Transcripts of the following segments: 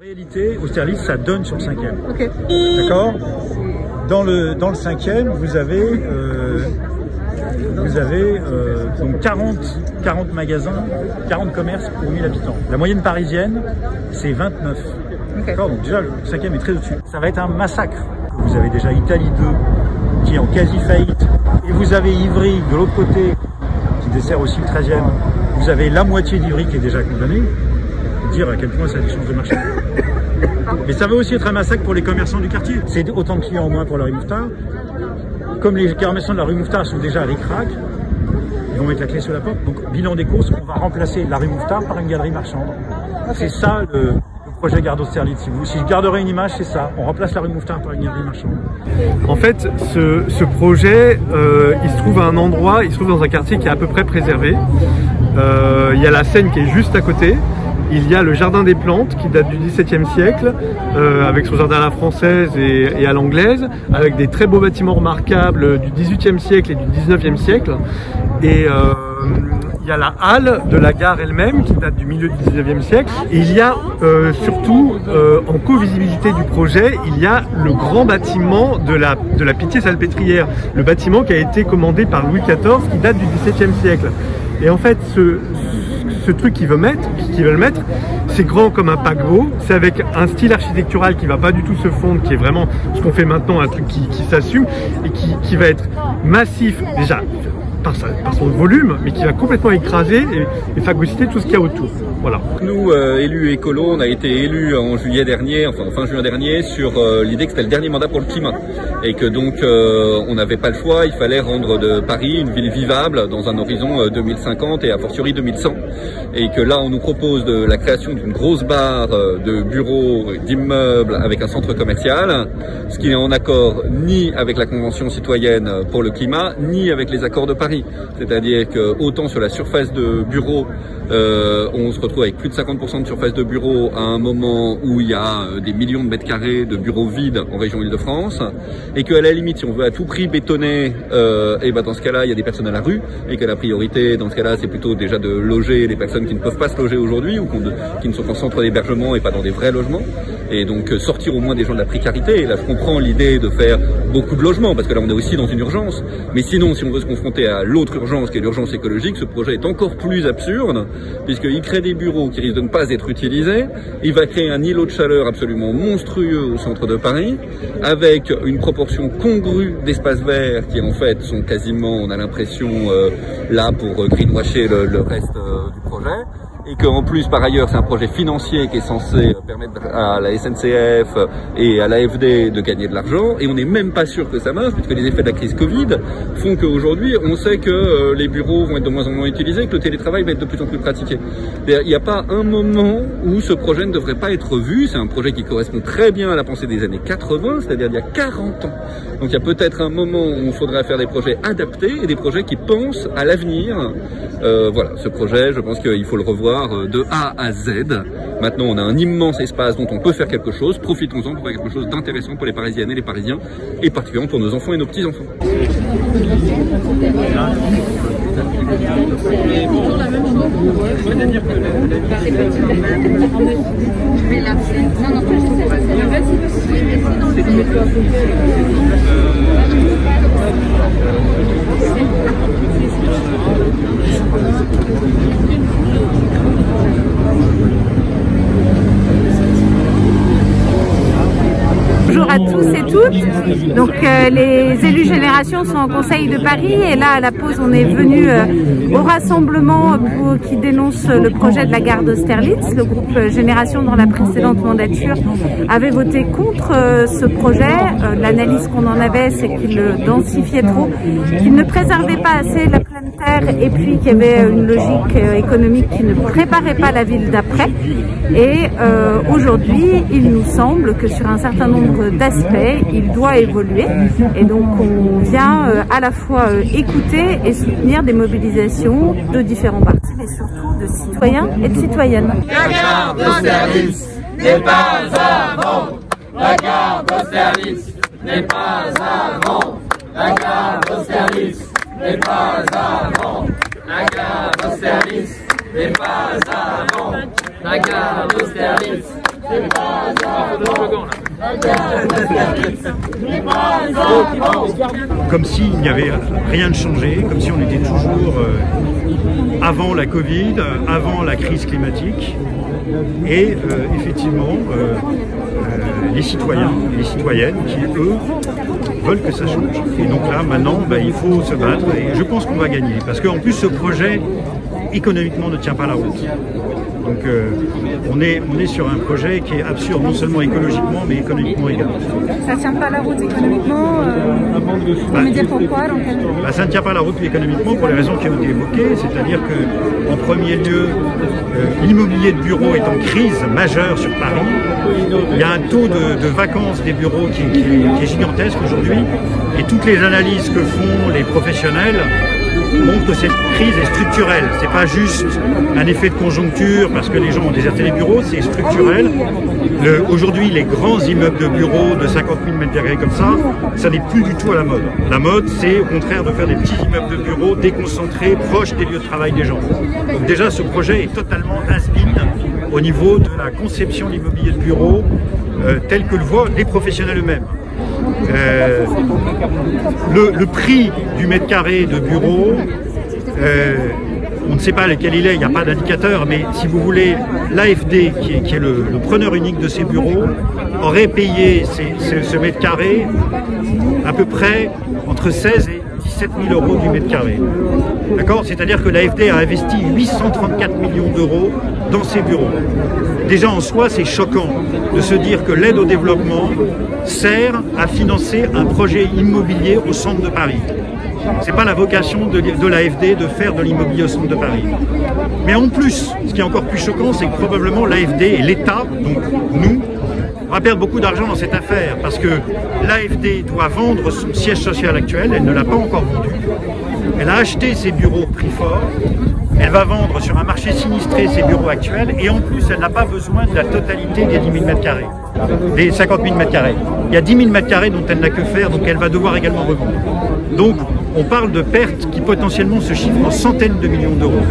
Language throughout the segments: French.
En réalité, Austerlitz, ça donne sur le 5e. Ok. D'accord. Dans le 5e, vous avez donc 40 magasins, 40 commerces pour 1000 habitants. La moyenne parisienne, c'est 29. Okay. D'accord. Donc déjà, le 5e est très au-dessus. Ça va être un massacre. Vous avez déjà Italie 2, qui est en quasi-faillite, et vous avez Ivry, de l'autre côté, qui dessert aussi le 13e. Vous avez la moitié d'Ivry qui est déjà condamnée. Dire à quel point ça a des chances de marcher. Mais ça va aussi être un massacre pour les commerçants du quartier. C'est autant de clients en moins pour la rue Mouffetard. Comme les commerçants de la rue Mouffetard sont déjà à l'écrac, ils vont mettre la clé sur la porte. Donc, bilan des courses, on va remplacer la rue Mouffetard par une galerie marchande. Okay. C'est ça le projet Gare d'Austerlitz. Si je garderais une image, c'est ça. On remplace la rue Mouffetard par une galerie marchande. En fait, ce projet, il se trouve à un endroit, il se trouve dans un quartier qui est à peu près préservé. Il y a la Seine qui est juste à côté. Il y a le jardin des plantes qui date du XVIIe siècle, avec son jardin à la française et à l'anglaise, avec des très beaux bâtiments remarquables du XVIIIe siècle et du XIXe siècle. Et il y a la halle de la gare elle-même qui date du milieu du XIXe siècle. Et il y a surtout, en co-visibilité du projet, il y a le grand bâtiment de la Pitié-Salpêtrière, le bâtiment qui a été commandé par Louis XIV qui date du XVIIe siècle. Et en fait, ce truc qu'ils veulent mettre, c'est grand comme un paquebot, c'est avec un style architectural qui va pas du tout se fondre, qui est vraiment ce qu'on fait maintenant, un truc qui s'assume et qui va être massif déjà par son volume, mais qui va complètement écraser et phagocyter tout ce qu'il y a autour. Voilà. Nous, élus écolos, on a été élus en juillet dernier, enfin fin juin dernier, sur l'idée que c'était le dernier mandat pour le climat. Et que donc on n'avait pas le choix, il fallait rendre de Paris une ville vivable dans un horizon 2050 et a fortiori 2100. Et que là on nous propose la création d'une grosse barre de bureaux, d'immeubles avec un centre commercial, ce qui n'est en accord ni avec la Convention citoyenne pour le climat, ni avec les accords de Paris. C'est-à-dire que autant sur la surface de bureaux, on se retrouve avec plus de 50% de surface de bureaux à un moment où il y a des millions de mètres carrés de bureaux vides en région Île-de-France, et qu'à la limite, si on veut à tout prix bétonner, et ben dans ce cas-là, il y a des personnes à la rue, et que la priorité dans ce cas-là, c'est plutôt déjà de loger les personnes qui ne peuvent pas se loger aujourd'hui ou qui ne sont qu'en centre d'hébergement et pas dans des vrais logements, et donc sortir au moins des gens de la précarité. Et là, je comprends l'idée de faire beaucoup de logements, parce que là, on est aussi dans une urgence. Mais sinon, si on veut se confronter à l'autre urgence, qui est l'urgence écologique, ce projet est encore plus absurde, puisqu'il crée des bureaux qui risquent de ne pas être utilisés, il va créer un îlot de chaleur absolument monstrueux au centre de Paris, avec une proportion congrue d'espaces verts qui en fait sont quasiment, on a l'impression, là pour greenwasher le reste du projet. Et qu'en plus, par ailleurs, c'est un projet financier qui est censé permettre à la SNCF et à l'AFD de gagner de l'argent. Et on n'est même pas sûr que ça marche, puisque les effets de la crise Covid font qu'aujourd'hui, on sait que les bureaux vont être de moins en moins utilisés, que le télétravail va être de plus en plus pratiqué. Il n'y a pas un moment où ce projet ne devrait pas être vu. C'est un projet qui correspond très bien à la pensée des années 80, c'est-à-dire il y a 40 ans. Donc il y a peut-être un moment où il faudra faire des projets adaptés et des projets qui pensent à l'avenir. Voilà, ce projet, je pense qu'il faut le revoir de A à Z. Maintenant, on a un immense espace dont on peut faire quelque chose. Profitons-en pour faire quelque chose d'intéressant pour les Parisiennes et les Parisiens, et particulièrement pour nos enfants et nos petits-enfants. Bonjour à tous et toutes. Donc les élus Génération sont en Conseil de Paris et là à la pause on est venu au rassemblement qui dénonce le projet de la gare d'Austerlitz. Le groupe Génération dans la précédente mandature avait voté contre ce projet. L'analyse qu'on en avait, c'est qu'il le densifiait trop, qu'il ne préservait pas assez la pleine terre et puis qu'il y avait une logique économique qui ne préparait pas la ville d'après. Et aujourd'hui, il nous semble que sur un certain nombre d'aspects, il doit évoluer. Et donc, on vient à la fois écouter et soutenir des mobilisations de différents partis, mais surtout de citoyens et de citoyennes. La gare d'Austerlitz n'est pas à vendre. La gare d'Austerlitz n'est pas à vendre. La gare d'Austerlitz n'est pas à vendre. La gare d'Austerlitz n'est pas à vendre. La gare d'Austerlitz n'est pas Comme s'il n'y avait rien de changé, comme si on était toujours avant la Covid, avant la crise climatique. Et effectivement, les citoyens et les citoyennes qui, eux, veulent que ça change. Et donc là, maintenant, il faut se battre et je pense qu'on va gagner. Parce qu'en plus, ce projet, économiquement, ne tient pas la route. Donc on est sur un projet qui est absurde, non seulement écologiquement, mais économiquement également. Ça ne tient pas la route économiquement vous me dire pourquoi ça ne tient pas la route économiquement pour les raisons qui ont été évoquées, c'est-à-dire que en premier lieu, l'immobilier de bureaux est en crise majeure sur Paris. Il y a un taux de vacances des bureaux qui est gigantesque aujourd'hui, et toutes les analyses que font les professionnels montre que cette crise est structurelle. C'est pas juste un effet de conjoncture parce que les gens ont déserté les bureaux, c'est structurel. Aujourd'hui, les grands immeubles de bureaux de 50 000 m² comme ça n'est plus du tout à la mode. La mode, c'est au contraire de faire des petits immeubles de bureaux déconcentrés, proches des lieux de travail des gens. Donc déjà, ce projet est totalement has-been au niveau de la conception de l'immobilier de bureau tel que le voient les professionnels eux-mêmes. Le prix du mètre carré de bureau, on ne sait pas lequel il est, il n'y a pas d'indicateur, mais si vous voulez, l'AFD, qui est le preneur unique de ces bureaux, aurait payé ce mètre carré à peu près entre 16 et 17 000 euros du mètre carré. D'accord ? C'est-à-dire que l'AFD a investi 834 millions d'euros dans ces bureaux. Déjà en soi, c'est choquant de se dire que l'aide au développement sert à financer un projet immobilier au centre de Paris. Ce n'est pas la vocation de l'AFD de faire de l'immobilier au centre de Paris. Mais en plus, ce qui est encore plus choquant, c'est que probablement l'AFD et l'État, donc nous, on va perdre beaucoup d'argent dans cette affaire parce que l'AFD doit vendre son siège social actuel, elle ne l'a pas encore vendu. Elle a acheté ses bureaux prix fort, elle va vendre sur un marché sinistré ses bureaux actuels et en plus elle n'a pas besoin de la totalité des 10 000 m², des 50 000 m². Il y a 10 000 m² dont elle n'a que faire, donc elle va devoir également revendre. Donc on parle de pertes qui potentiellement se chiffrent en centaines de millions d'euros.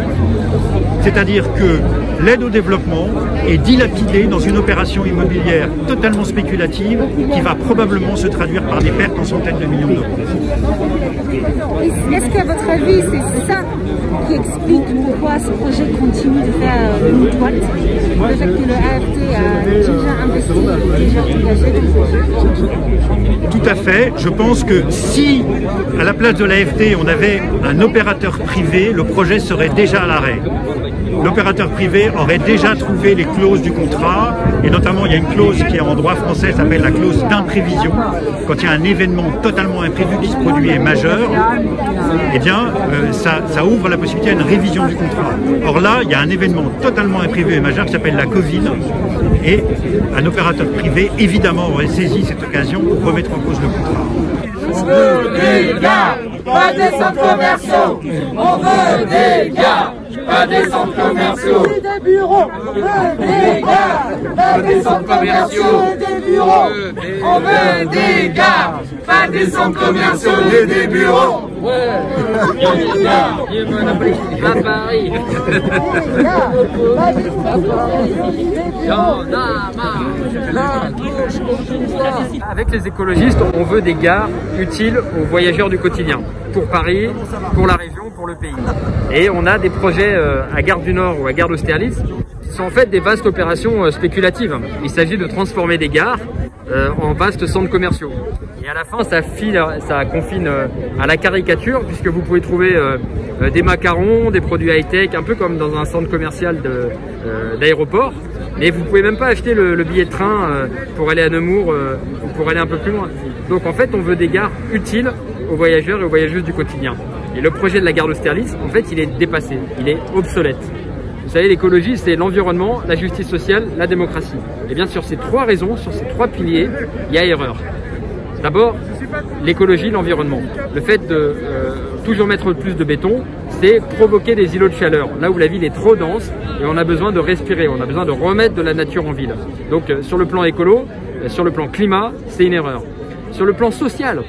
C'est-à-dire que l'aide au développement est dilapidée dans une opération immobilière totalement spéculative qui va probablement se traduire par des pertes en centaines de millions d'euros. Est-ce qu'à votre avis, c'est ça qui explique pourquoi ce projet continue de faire une toile? Le fait que le AFD a déjà investi, déjà engagé dans le projet? Tout à fait. Je pense que si, à la place de l'AFD, on avait un opérateur privé, le projet serait déjà à l'arrêt. L'opérateur privé aurait déjà trouvé les clauses du contrat, et notamment il y a une clause qui en droit français s'appelle la clause d'imprévision. Quand il y a un événement totalement imprévu qui se produit et majeur, eh bien ça ouvre la possibilité à une révision du contrat. Or là, il y a un événement totalement imprévu et majeur qui s'appelle la Covid, et un opérateur privé évidemment aurait saisi cette occasion pour remettre en cause le contrat. On veut des gares, pas des centres commerciaux. On veut des gares, pas des centres commerciaux. Des bureaux, des gares, pas des centres commerciaux. Des bureaux, on veut des gares, pas des centres commerciaux et des bureaux. À Paris. Avec les écologistes, on veut des gares utiles aux voyageurs du quotidien, pour Paris, pour la région, pour le pays. Et on a des projets à Gare du Nord ou à Gare d'Austerlitz qui sont en fait des vastes opérations spéculatives. Il s'agit de transformer des gares en vastes centres commerciaux. Et à la fin, ça confine à la caricature, puisque vous pouvez trouver des macarons, des produits high-tech, un peu comme dans un centre commercial d'aéroport. Mais vous pouvez même pas acheter le billet de train pour aller à Nemours ou pour aller un peu plus loin. Donc en fait, on veut des gares utiles aux voyageurs et aux voyageuses du quotidien. Et le projet de la gare d'Austerlitz, en fait, il est dépassé, il est obsolète. Vous savez, l'écologie, c'est l'environnement, la justice sociale, la démocratie. Et bien sur ces trois raisons, sur ces trois piliers, il y a erreur. D'abord, l'écologie, l'environnement. Le fait de toujours mettre plus de béton, c'est provoquer des îlots de chaleur, là où la ville est trop dense et on a besoin de respirer, on a besoin de remettre de la nature en ville. Donc sur le plan écolo, sur le plan climat, c'est une erreur. Sur le plan social,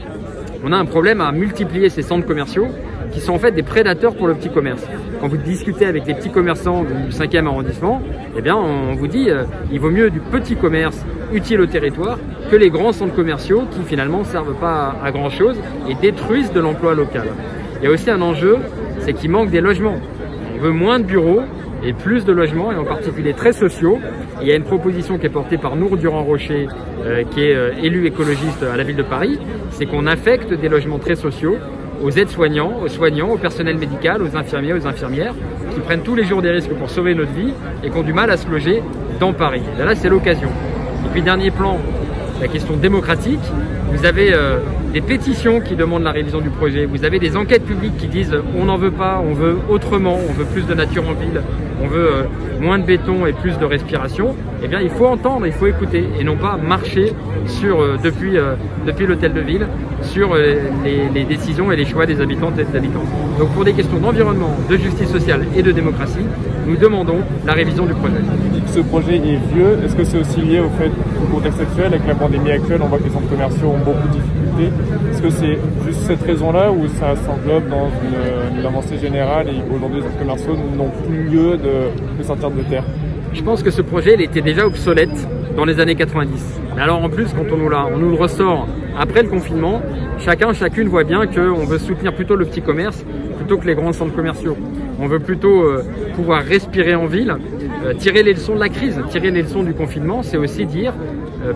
on a un problème à multiplier ces centres commerciaux qui sont en fait des prédateurs pour le petit commerce. Quand vous discutez avec les petits commerçants du 5e arrondissement, eh bien, on vous dit il vaut mieux du petit commerce utile au territoire que les grands centres commerciaux qui finalement ne servent pas à grand chose et détruisent de l'emploi local. Il y a aussi un enjeu, c'est qu'il manque des logements. On veut moins de bureaux et plus de logements, et en particulier très sociaux. Et il y a une proposition qui est portée par Nour Durand-Rocher, qui est élu écologiste à la ville de Paris, c'est qu'on affecte des logements très sociaux aux aides-soignants, aux soignants, au personnel médical, aux infirmiers, aux infirmières, qui prennent tous les jours des risques pour sauver notre vie et qui ont du mal à se loger dans Paris. Et là, c'est l'occasion. Et puis, dernier plan, la question démocratique. Vous avez des pétitions qui demandent la révision du projet. Vous avez des enquêtes publiques qui disent on n'en veut pas, on veut autrement, on veut plus de nature en ville, on veut moins de béton et plus de respiration. Eh bien, il faut entendre, il faut écouter et non pas marcher depuis l'hôtel de ville sur les décisions et les choix des habitantes et des habitants. Donc, pour des questions d'environnement, de justice sociale et de démocratie, nous demandons la révision du projet. Ce projet est vieux. Est-ce que c'est aussi lié au contexte actuel? Avec la pandémie actuelle, on voit que les centres commerciaux ont beaucoup de difficultés. Est-ce que c'est juste cette raison-là ou ça s'englobe dans une avancée générale et aujourd'hui les centres commerciaux n'ont plus lieu de sortir de terre? Je pense que ce projet il était déjà obsolète dans les années 90. Mais alors en plus, quand on nous le ressort après le confinement, chacune voit bien qu'on veut soutenir plutôt le petit commerce plutôt que les grands centres commerciaux. On veut plutôt pouvoir respirer en ville, tirer les leçons de la crise, tirer les leçons du confinement, c'est aussi dire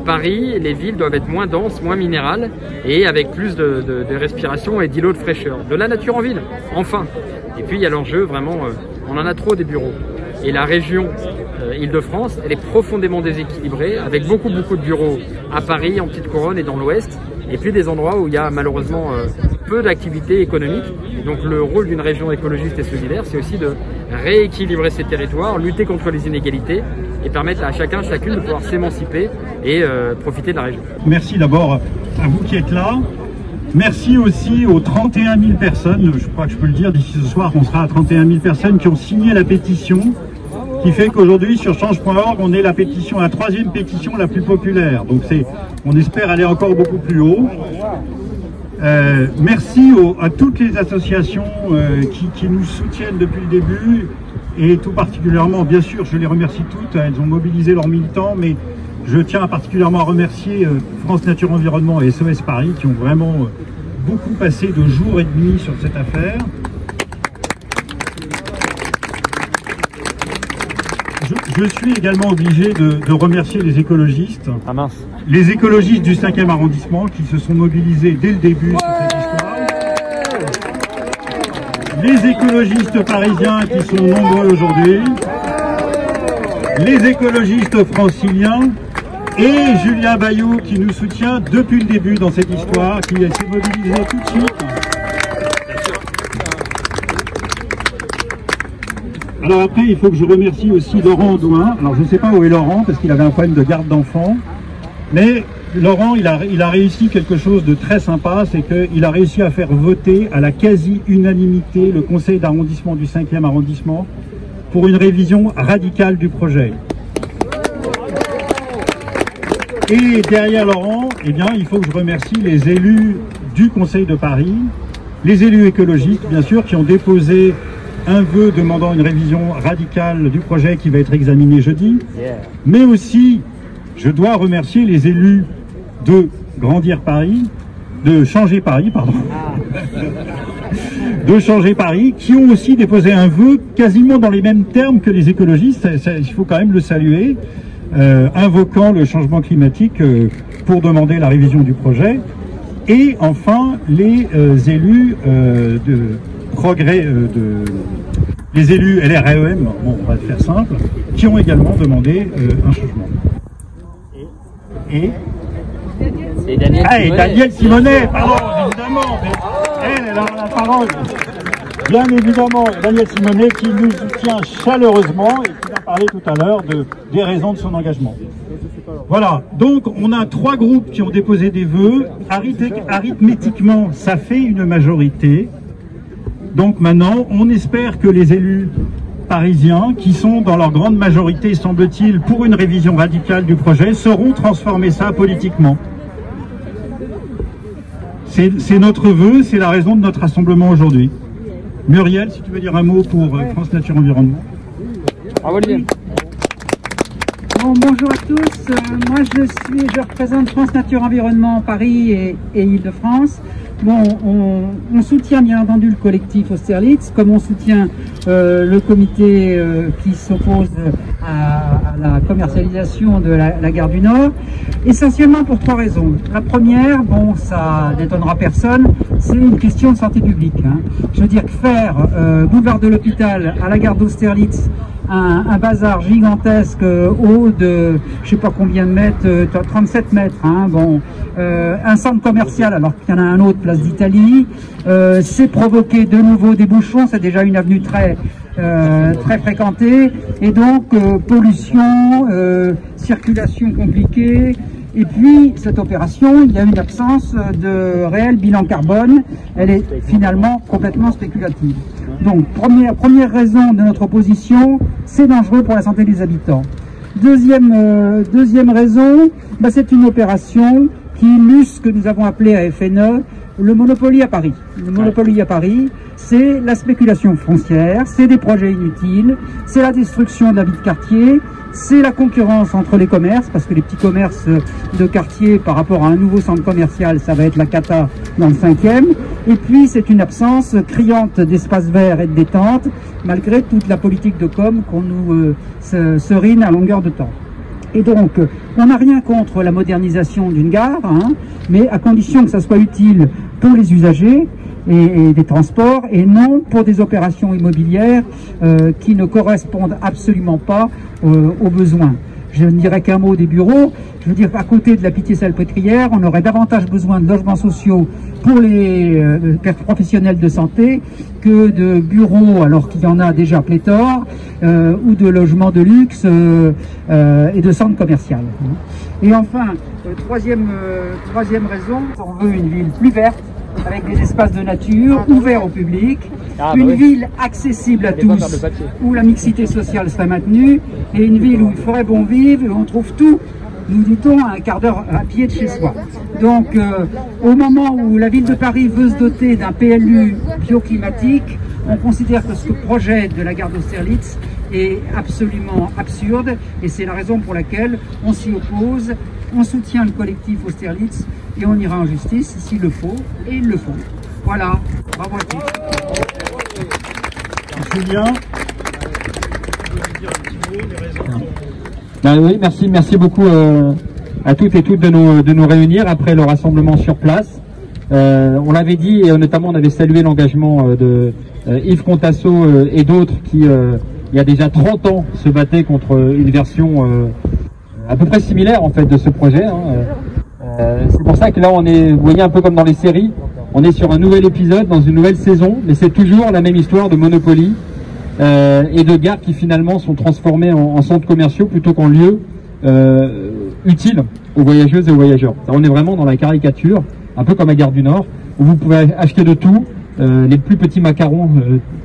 Paris, les villes doivent être moins denses, moins minérales et avec plus de respiration et d'îlots de fraîcheur. De la nature en ville, enfin. Et puis il y a l'enjeu vraiment, on en a trop des bureaux. Et la région Île-de-France, elle est profondément déséquilibrée avec beaucoup de bureaux à Paris, en Petite Couronne et dans l'Ouest. Et puis des endroits où il y a malheureusement peu d'activités économiques. Donc le rôle d'une région écologiste et solidaire, c'est aussi de rééquilibrer ces territoires, lutter contre les inégalités et permettre à chacune de pouvoir s'émanciper et profiter de la région. Merci d'abord à vous qui êtes là. Merci aussi aux 31 000 personnes, je crois que je peux le dire, d'ici ce soir on sera à 31 000 personnes qui ont signé la pétition, qui fait qu'aujourd'hui sur change.org on est la 3e pétition la plus populaire. Donc on espère aller encore beaucoup plus haut. Merci à toutes les associations qui nous soutiennent depuis le début et tout particulièrement, bien sûr, je les remercie toutes, elles ont mobilisé leurs militants, mais je tiens particulièrement à remercier France Nature Environnement et SOS Paris qui ont vraiment beaucoup passé de jours et de nuits sur cette affaire. Je suis également obligé de remercier les écologistes. Ah mince. Les écologistes du 5e arrondissement qui se sont mobilisés dès le début sur cette histoire. Les écologistes parisiens qui sont nombreux aujourd'hui. Les écologistes franciliens. Et Julien Bayou qui nous soutient depuis le début dans cette histoire, qui s'est mobilisé tout de suite. Alors après, il faut que je remercie aussi Laurent Audouin. Alors je ne sais pas où est Laurent, parce qu'il avait un problème de garde d'enfants. Mais Laurent, il a réussi quelque chose de très sympa, c'est qu'il a réussi à faire voter à la quasi-unanimité le conseil d'arrondissement du 5e arrondissement pour une révision radicale du projet. Et derrière Laurent, eh bien, il faut que je remercie les élus du Conseil de Paris, les élus écologistes, bien sûr, qui ont déposé un vœu demandant une révision radicale du projet qui va être examiné jeudi. Mais aussi, je dois remercier les élus de Grandir Paris, de Changer Paris, pardon, de Changer Paris, qui ont aussi déposé un vœu quasiment dans les mêmes termes que les écologistes, il faut quand même le saluer. Invoquant le changement climatique pour demander la révision du projet. Et enfin, les élus de progrès, les élus LREM, bon, on va le faire simple, qui ont également demandé un changement. Et Daniel Simonet, pardon, évidemment, mais elle a la parole. Bien évidemment, Daniel Simonet qui nous soutient chaleureusement et qui va parler tout à l'heure des raisons de son engagement. Voilà, donc on a 3 groupes qui ont déposé des vœux. Arithmétiquement, ça fait une majorité. Donc maintenant, on espère que les élus parisiens, qui sont dans leur grande majorité, semble-t-il, pour une révision radicale du projet, sauront transformer ça politiquement. C'est notre vœu, c'est la raison de notre rassemblement aujourd'hui. Muriel, si tu veux dire un mot pour France Nature Environnement. Bravo Olivier. Bon, bonjour à tous, moi je représente France Nature Environnement Paris et Île-de-France. Bon, on soutient bien entendu le collectif Austerlitz, comme on soutient le comité qui s'oppose à la commercialisation de la gare du Nord, essentiellement pour 3 raisons. La première, bon, ça n'étonnera personne, c'est une question de santé publique. Hein. Je veux dire que faire boulevard de l'Hôpital à la gare d'Austerlitz, un bazar gigantesque haut de je sais pas combien de mètres, 37 mètres, hein, bon, un centre commercial alors qu'il y en a un autre, place d'Italie, c'est provoquer de nouveau des bouchons, c'est déjà une avenue très fréquentée, et donc pollution, circulation compliquée. Et puis, cette opération, il y a une absence de réel bilan carbone. Elle est finalement complètement spéculative. Donc, première raison de notre opposition, c'est dangereux pour la santé des habitants. Deuxième raison, bah, c'est une opération qui illustre ce que nous avons appelé à FNE le Monopoly à Paris. Le Monopoly à Paris, c'est la spéculation foncière, c'est des projets inutiles, c'est la destruction de la vie de quartier, c'est la concurrence entre les commerces, parce que les petits commerces de quartier par rapport à un nouveau centre commercial, ça va être la cata dans le 5e. Et puis c'est une absence criante d'espaces verts et de détente, malgré toute la politique de com qu'on nous serine à longueur de temps. Et donc, on n'a rien contre la modernisation d'une gare, hein, mais à condition que ça soit utile pour les usagers et des transports, et non pour des opérations immobilières qui ne correspondent absolument pas aux besoins. Je ne dirais qu'un mot des bureaux. Je veux dire qu'à côté de la Pitié-Salpêtrière, on aurait davantage besoin de logements sociaux pour les professionnels de santé que de bureaux, alors qu'il y en a déjà pléthore, ou de logements de luxe et de centres commerciaux. Et enfin, troisième raison, on veut une ville plus verte, avec des espaces de nature ouverts au public, une ville accessible à tous, où la mixité sociale serait maintenue, et une ville où il ferait bon vivre, et où on trouve tout, nous dit-on, à un quart d'heure à pied de chez soi. Donc, au moment où la ville de Paris veut se doter d'un PLU bioclimatique, on considère que ce projet de la gare d'Austerlitz est absolument absurde, et c'est la raison pour laquelle on s'y oppose. On soutient le collectif Austerlitz et on ira en justice s'il le faut, et ils le font. Voilà, bravo à tous. Julien. Ben oui, merci beaucoup à toutes et toutes de nous réunir après le rassemblement sur place. On l'avait dit, et notamment on avait salué l'engagement de Yves Contasso et d'autres qui, il y a déjà 30 ans, se battaient contre une version à peu près similaire en fait de ce projet. C'est pour ça que là on est, vous voyez, un peu comme dans les séries, on est sur un nouvel épisode, dans une nouvelle saison, mais c'est toujours la même histoire de Monopoly et de gares qui finalement sont transformées en centres commerciaux plutôt qu'en lieux utiles aux voyageuses et aux voyageurs. On est vraiment dans la caricature, un peu comme à Gare du Nord, où vous pouvez acheter de tout, les plus petits macarons,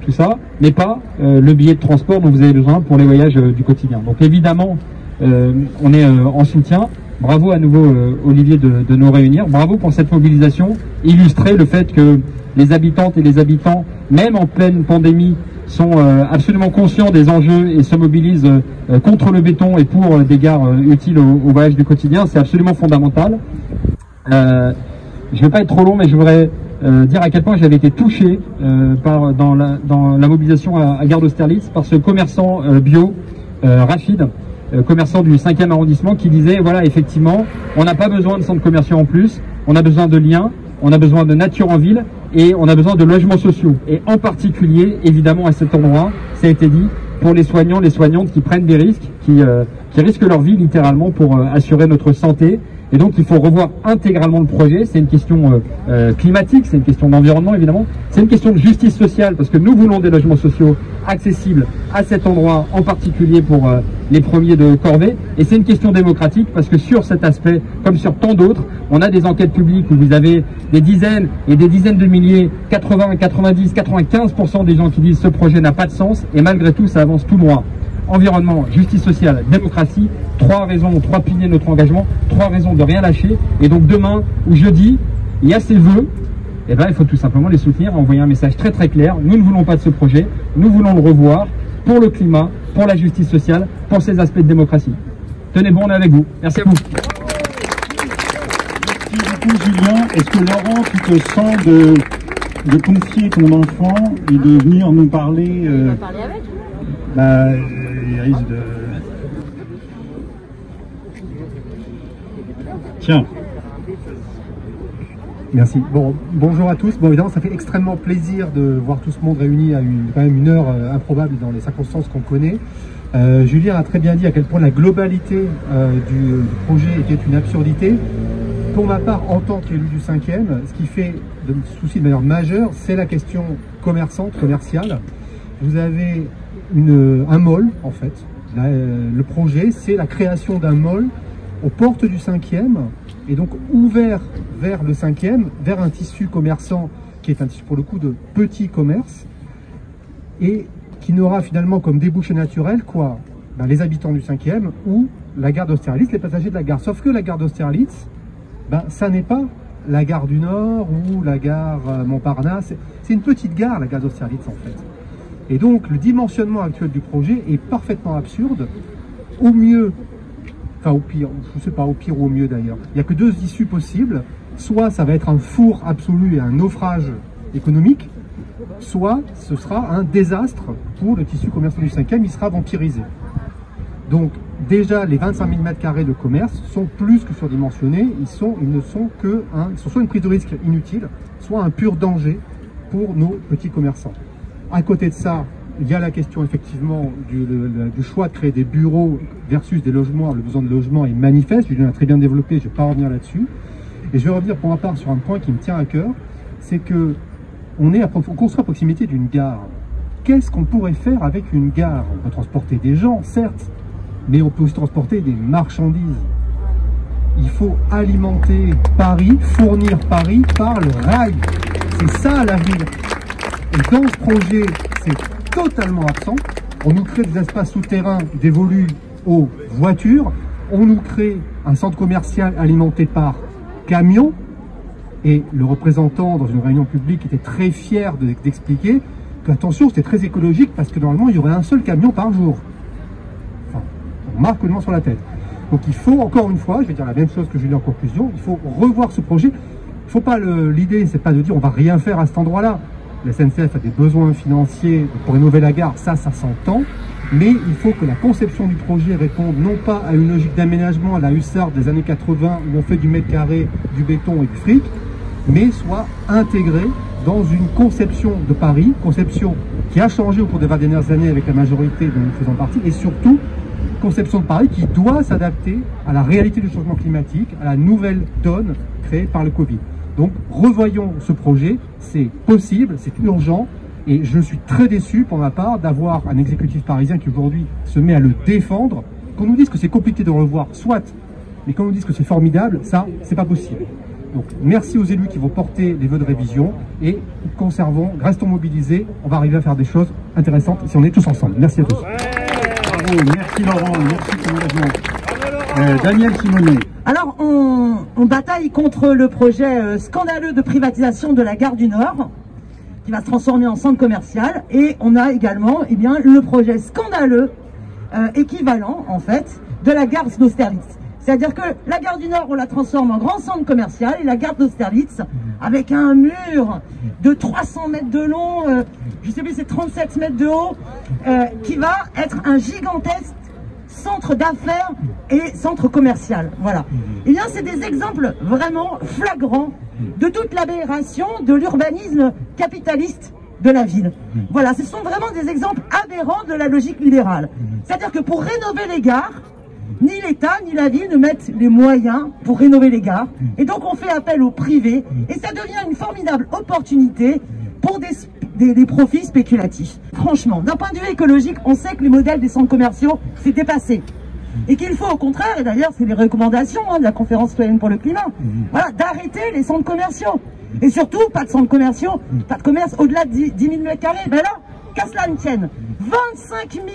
tout ça, mais pas le billet de transport dont vous avez besoin pour les voyages du quotidien. Donc évidemment, on est en soutien. Bravo à nouveau Olivier de nous réunir. Bravo pour cette mobilisation. Illustrer le fait que les habitantes et les habitants, même en pleine pandémie, sont absolument conscients des enjeux et se mobilisent contre le béton et pour des gares utiles au voyage du quotidien. C'est absolument fondamental. Je ne vais pas être trop long, mais je voudrais dire à quel point j'avais été touché dans la mobilisation à Gare d'Austerlitz par ce commerçant bio, Rachid, commerçant du 5e arrondissement, qui disait, voilà, effectivement, on n'a pas besoin de centres commerciaux en plus, on a besoin de liens, on a besoin de nature en ville, et on a besoin de logements sociaux. Et en particulier, évidemment, à cet endroit, ça a été dit, pour les soignants, les soignantes qui prennent des risques, qui risquent leur vie littéralement pour assurer notre santé. Et donc il faut revoir intégralement le projet. C'est une question climatique, c'est une question d'environnement évidemment, c'est une question de justice sociale, parce que nous voulons des logements sociaux accessibles à cet endroit, en particulier pour les premiers de corvée, et c'est une question démocratique, parce que sur cet aspect, comme sur tant d'autres, on a des enquêtes publiques où vous avez des dizaines et des dizaines de milliers, 80, 90, 95% des gens qui disent ce projet n'a pas de sens, et malgré tout ça avance tout droit. Environnement, justice sociale, démocratie, 3 raisons, 3 piliers de notre engagement, 3 raisons de rien lâcher. Et donc demain ou jeudi, il y a ces vœux eh ben, il faut tout simplement les soutenir et envoyer un message très très clair. Nous ne voulons pas de ce projet, nous voulons le revoir pour le climat, pour la justice sociale, pour ces aspects de démocratie. Tenez bon, on est avec vous. Merci à vous. Merci beaucoup Julien. Est-ce que Laurent, tu te sens de confier ton enfant et de venir nous parler On va parler avec. Il risque de... Tiens. Merci. Bon, bonjour à tous. Bon, évidemment, ça fait extrêmement plaisir de voir tout ce monde réuni à quand même une heure improbable dans les circonstances qu'on connaît. Julien a très bien dit à quel point la globalité du projet était une absurdité. Pour ma part, en tant qu'élu du 5e, ce qui fait de me soucier de manière majeure, c'est la question commerciale. Vous avez un mall, en fait. Le projet, c'est la création d'un mall aux portes du 5e, et donc ouvert vers le 5e, vers un tissu commerçant qui est un tissu pour le coup de petit commerce, et qui n'aura finalement comme débouché naturel quoi? Les habitants du 5e ou la gare d'Austerlitz, les passagers de la gare. Sauf que la gare d'Austerlitz, ça n'est pas la gare du Nord ou la gare Montparnasse, c'est une petite gare, la gare d'Austerlitz en fait. Et donc le dimensionnement actuel du projet est parfaitement absurde, au mieux, enfin au pire, je ne sais pas, au pire ou au mieux d'ailleurs. Il n'y a que deux issues possibles, soit ça va être un four absolu et un naufrage économique, soit ce sera un désastre pour le tissu commercial du 5e, il sera vampirisé. Donc déjà les 25 000 m² de commerce sont plus que surdimensionnés, ils ne sont que soit une prise de risque inutile, soit un pur danger pour nos petits commerçants. À côté de ça, il y a la question effectivement du choix de créer des bureaux versus des logements. Le besoin de logement est manifeste, Julien a très bien développé, je ne vais pas revenir là-dessus. Et je vais revenir pour ma part sur un point qui me tient à cœur, c'est que on construit à proximité d'une gare. Qu'est-ce qu'on pourrait faire avec une gare? On peut transporter des gens, certes, mais on peut aussi transporter des marchandises. Il faut alimenter Paris, fournir Paris par le rail. C'est ça l'avenir. Et dans ce projet, c'est totalement absent. On nous crée des espaces souterrains dévolus aux voitures. On nous crée un centre commercial alimenté par camions. Et le représentant, dans une réunion publique, était très fier d'expliquer que, attention, c'était très écologique parce que normalement, il y aurait un seul camion par jour. Enfin, on marque le nom sur la tête. Donc il faut, encore une fois, je vais dire la même chose que Julien en conclusion, il faut revoir ce projet. Il faut pas l'idée, c'est pas de dire on va rien faire à cet endroit-là. La SNCF a des besoins financiers pour rénover la gare, ça s'entend. Mais il faut que la conception du projet réponde non pas à une logique d'aménagement à la Hussard des années 80 où on fait du mètre carré, du béton et du fric, mais soit intégrée dans une conception de Paris, conception qui a changé au cours des 20 dernières années avec la majorité dont nous faisons partie, et surtout conception de Paris qui doit s'adapter à la réalité du changement climatique, à la nouvelle donne créée par le Covid. Donc revoyons ce projet, c'est possible, c'est urgent, et je suis très déçu pour ma part d'avoir un exécutif parisien qui aujourd'hui se met à le défendre. Qu'on nous dise que c'est compliqué de le revoir, soit, mais qu'on nous dise que c'est formidable, ça, c'est pas possible. Donc merci aux élus qui vont porter les vœux de révision et conservons, restons mobilisés, on va arriver à faire des choses intéressantes si on est tous ensemble. Merci à tous. Bravo, merci Laurent, merci pour l'engagement. Daniel Simonet. Alors on bataille contre le projet scandaleux de privatisation de la gare du Nord qui va se transformer en centre commercial, et on a également le projet scandaleux équivalent en fait de la gare d'Austerlitz. C'est-à-dire que la gare du Nord, on la transforme en grand centre commercial, et la gare d'Austerlitz, avec un mur de 300 mètres de long, je sais plus, c'est 37 mètres de haut, qui va être un gigantesque centre d'affaires et centre commercial. Voilà. Eh bien, c'est des exemples vraiment flagrants de toute l'aberration de l'urbanisme capitaliste de la ville. Voilà, ce sont vraiment des exemples aberrants de la logique libérale. C'est-à-dire que pour rénover les gares, ni l'État ni la ville ne mettent les moyens pour rénover les gares. Et donc on fait appel au privé, et ça devient une formidable opportunité pour des profits spéculatifs. Franchement, d'un point de vue écologique, on sait que les modèles des centres commerciaux, c'est dépassé. Et qu'il faut au contraire, et d'ailleurs c'est les recommandations de la conférence citoyenne pour le climat, voilà, d'arrêter les centres commerciaux. Et surtout, pas de centres commerciaux, pas de commerce au-delà de 10 000 m². Ben là, qu'à cela ne tienne, 25 000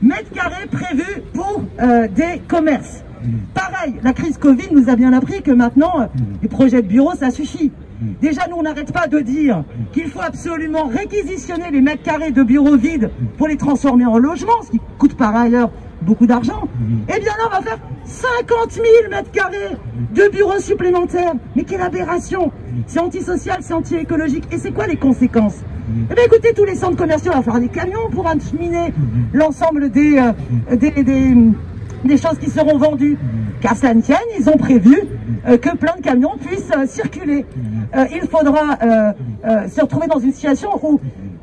m² prévus pour des commerces. Pareil, la crise Covid nous a bien appris que maintenant, les projets de bureaux, ça suffit. Déjà, nous, on n'arrête pas de dire qu'il faut absolument réquisitionner les mètres carrés de bureaux vides pour les transformer en logements, ce qui coûte par ailleurs beaucoup d'argent. Eh bien là, on va faire 50 000 mètres carrés de bureaux supplémentaires. Mais quelle aberration! C'est antisocial, c'est anti-écologique. Et c'est quoi les conséquences? Eh bien écoutez, tous les centres commerciaux, il va falloir des camions pour acheminer l'ensemble des choses qui seront vendues. Qu'à cela ne tienne, ils ont prévu que plein de camions puissent circuler. Il faudra se retrouver dans une situation où,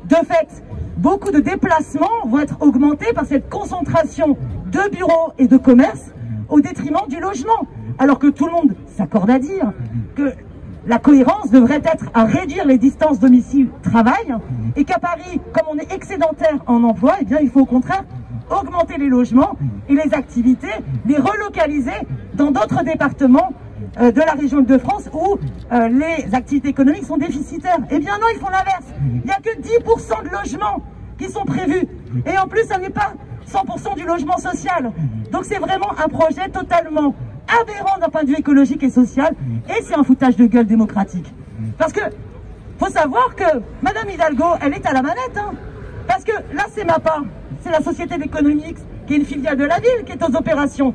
de fait, beaucoup de déplacements vont être augmentés par cette concentration de bureaux et de commerces au détriment du logement. Alors que tout le monde s'accorde à dire que la cohérence devrait être à réduire les distances domicile-travail et qu'à Paris, comme on est excédentaire en emploi, eh bien, il faut au contraire augmenter les logements et les activités, les relocaliser dans d'autres départements de la région Île-de-France où les activités économiques sont déficitaires. Eh bien non, ils font l'inverse. Il n'y a que 10% de logements qui sont prévus. Et en plus, ça n'est pas 100% du logement social. Donc c'est vraiment un projet totalement aberrant d'un point de vue écologique et social. Et c'est un foutage de gueule démocratique. Parce que, faut savoir que Madame Hidalgo, elle est à la manette. Hein. Parce que là, c'est MAPA. C'est la société d'économie qui est une filiale de la ville qui est aux opérations.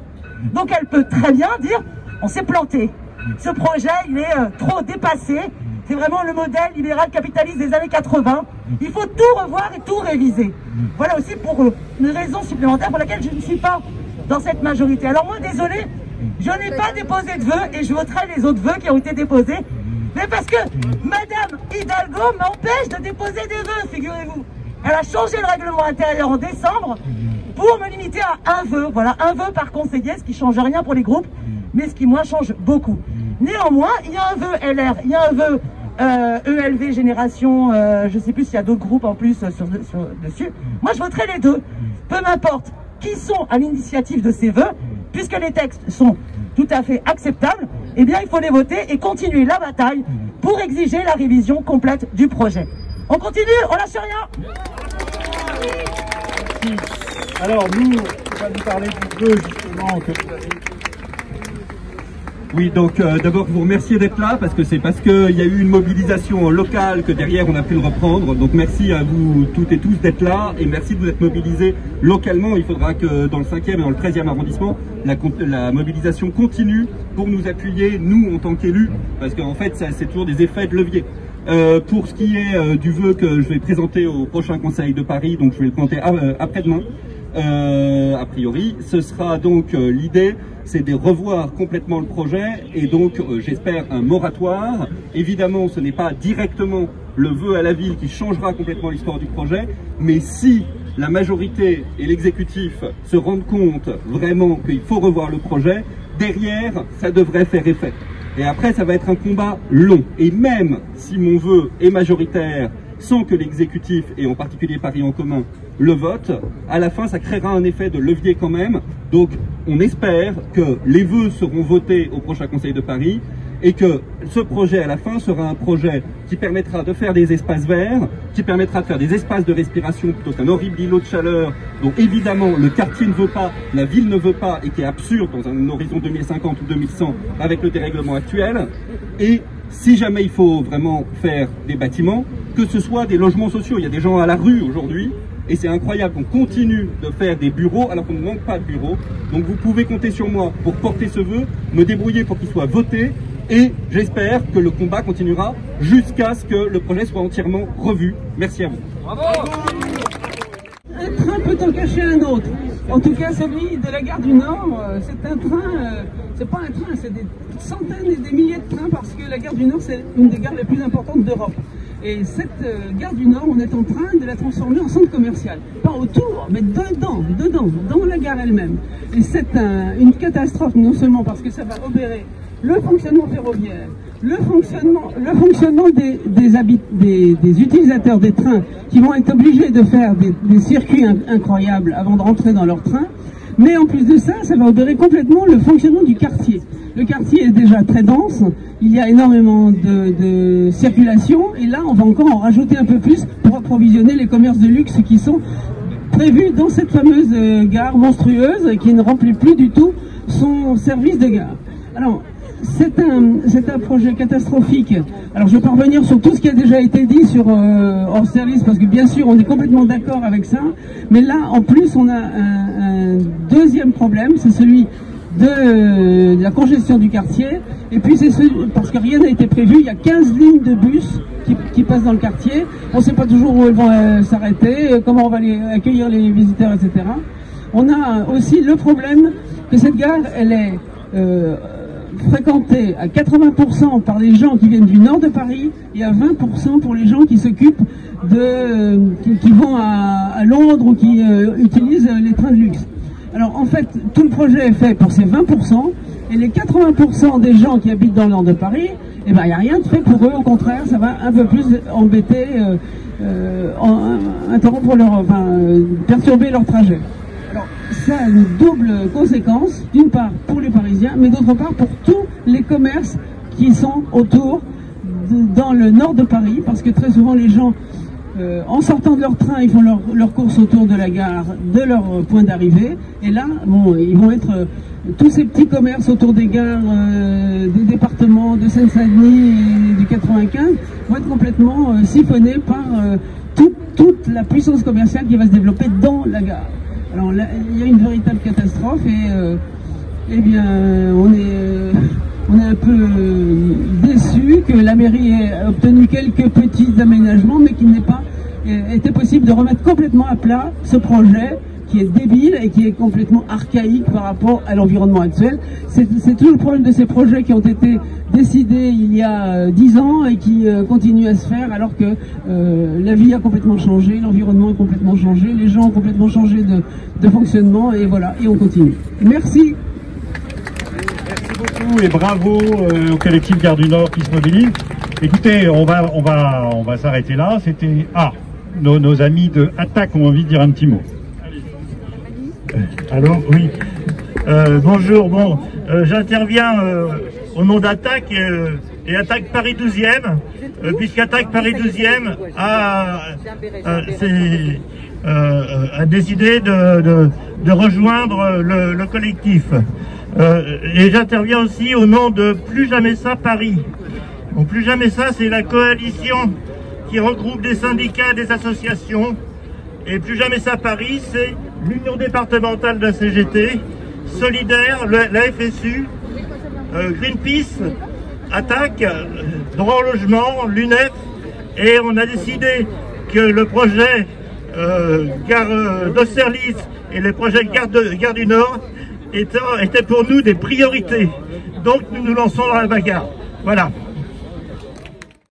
Donc elle peut très bien dire, on s'est planté. Ce projet, il est trop dépassé. C'est vraiment le modèle libéral capitaliste des années 80. Il faut tout revoir et tout réviser. Voilà aussi pour une raison supplémentaire pour laquelle je ne suis pas dans cette majorité. Alors moi, désolé, je n'ai pas déposé de vœux et je voterai les autres vœux qui ont été déposés. Mais parce que Madame Hidalgo m'empêche de déposer des vœux, figurez-vous. Elle a changé le règlement intérieur en décembre pour me limiter à un vœu. Voilà, un vœu par conseiller, ce qui ne change rien pour les groupes, mais ce qui, moi, change beaucoup. Néanmoins, il y a un vœu LR, il y a un vœu ELV Génération, je ne sais plus s'il y a d'autres groupes en plus dessus. Moi, je voterai les deux. Peu m'importe qui sont à l'initiative de ces vœux, puisque les textes sont tout à fait acceptables, eh bien, il faut les voter et continuer la bataille pour exiger la révision complète du projet. On continue, on lâche rien. Alors nous, on va nous parler du vœu justement que vous avez. Oui, donc d'abord vous remercier d'être là parce qu'il y a eu une mobilisation locale que derrière on a pu le reprendre. Donc merci à vous toutes et tous d'être là et merci de vous être mobilisés localement. Il faudra que dans le 5e et dans le 13e arrondissement, la mobilisation continue pour nous appuyer, nous en tant qu'élus, parce qu'en fait c'est toujours des effets de levier. Pour ce qui est du vœu que je vais présenter au prochain Conseil de Paris, donc je vais le présenter après-demain, a priori, ce sera donc l'idée, c'est de revoir complètement le projet et donc j'espère un moratoire. Évidemment, ce n'est pas directement le vœu à la ville qui changera complètement l'histoire du projet, mais si la majorité et l'exécutif se rendent compte vraiment qu'il faut revoir le projet, derrière, ça devrait faire effet. Et après, ça va être un combat long. Et même si mon vœu est majoritaire, sans que l'exécutif, et en particulier Paris en commun, le vote, à la fin, ça créera un effet de levier quand même. Donc, on espère que les vœux seront votés au prochain Conseil de Paris et que ce projet, à la fin, sera un projet qui permettra de faire des espaces verts, qui permettra de faire des espaces de respiration plutôt qu'un horrible îlot de chaleur dont évidemment le quartier ne veut pas, la ville ne veut pas et qui est absurde dans un horizon 2050 ou 2100 avec le dérèglement actuel. Et si jamais il faut vraiment faire des bâtiments, que ce soit des logements sociaux. Il y a des gens à la rue aujourd'hui et c'est incroyable qu'on continue de faire des bureaux alors qu'on ne manque pas de bureaux. Donc vous pouvez compter sur moi pour porter ce vœu, me débrouiller pour qu'il soit voté. Et j'espère que le combat continuera jusqu'à ce que le projet soit entièrement revu. Merci à vous. Bravo. Un train peut en cacher un autre. En tout cas, celui de la gare du Nord, c'est un train, c'est pas un train, c'est des centaines et des milliers de trains parce que la gare du Nord, c'est une des gares les plus importantes d'Europe. Et cette gare du Nord, on est en train de la transformer en centre commercial. Pas autour, mais dedans, dans la gare elle-même. Et c'est une catastrophe, non seulement parce que ça va obérer le fonctionnement ferroviaire, le fonctionnement des utilisateurs des trains qui vont être obligés de faire des circuits incroyables avant de rentrer dans leur train. Mais en plus de ça, ça va obérer complètement le fonctionnement du quartier. Le quartier est déjà très dense, il y a énormément de circulation et là on va encore en rajouter un peu plus pour approvisionner les commerces de luxe qui sont prévus dans cette fameuse gare monstrueuse qui ne remplit plus du tout son service de gare. Alors, c'est un projet catastrophique. Alors, je vais pas revenir sur tout ce qui a déjà été dit sur Austerlitz, parce que bien sûr, on est complètement d'accord avec ça. Mais là, en plus, on a un deuxième problème, c'est celui de la congestion du quartier. Et puis, c'est parce que rien n'a été prévu. Il y a 15 lignes de bus qui passent dans le quartier. On ne sait pas toujours où elles vont s'arrêter, comment on va accueillir les visiteurs, etc. On a aussi le problème que cette gare, elle est fréquentée à 80% par les gens qui viennent du nord de Paris et à 20% pour les gens qui s'occupent qui vont à Londres ou qui utilisent les trains de luxe. Alors en fait, tout le projet est fait pour ces 20% et les 80% des gens qui habitent dans le nord de Paris, eh ben, il n'y a rien de fait pour eux, au contraire, ça va un peu plus embêter, interrompre perturber leur trajet. Alors, ça a une double conséquence, d'une part pour les Parisiens, mais d'autre part pour tous les commerces qui sont autour, dans le nord de Paris, parce que très souvent les gens, en sortant de leur train, ils font leur course autour de la gare, de leur point d'arrivée, et là, bon, ils vont être, tous ces petits commerces autour des gares, des départements de Seine-Saint-Denis et du 95, vont être complètement siphonnés par toute la puissance commerciale qui va se développer dans la gare. Alors là, il y a une véritable catastrophe et eh bien, on est un peu déçu que la mairie ait obtenu quelques petits aménagements, mais qu'il n'ait pas été possible de remettre complètement à plat ce projet qui est débile et qui est complètement archaïque par rapport à l'environnement actuel. C'est tout le problème de ces projets qui ont été décidés il y a 10 ans et qui continuent à se faire alors que la vie a complètement changé, l'environnement a complètement changé, les gens ont complètement changé de fonctionnement et voilà, et on continue. Merci. Merci beaucoup et bravo au collectif Gare du Nord qui se mobilise. Écoutez, on va s'arrêter là. C'était nos amis de Attaque ont envie de dire un petit mot. Alors oui, bonjour, j'interviens au nom d'Attaque et Attaque Paris 12e, puisqu'Attaque Paris 12e a décidé de rejoindre le collectif. Et j'interviens aussi au nom de Plus Jamais Ça Paris. Donc Plus Jamais Ça, c'est la coalition qui regroupe des syndicats, des associations. Et Plus Jamais Ça Paris, c'est l'Union départementale de la CGT, Solidaire, la FSU, Greenpeace, Attaque, Droit au logement, l'UNEF, et on a décidé que le projet Gare d'Austerlitz et le projet Gare du Nord étaient pour nous des priorités. Donc nous nous lançons dans la bagarre. Voilà.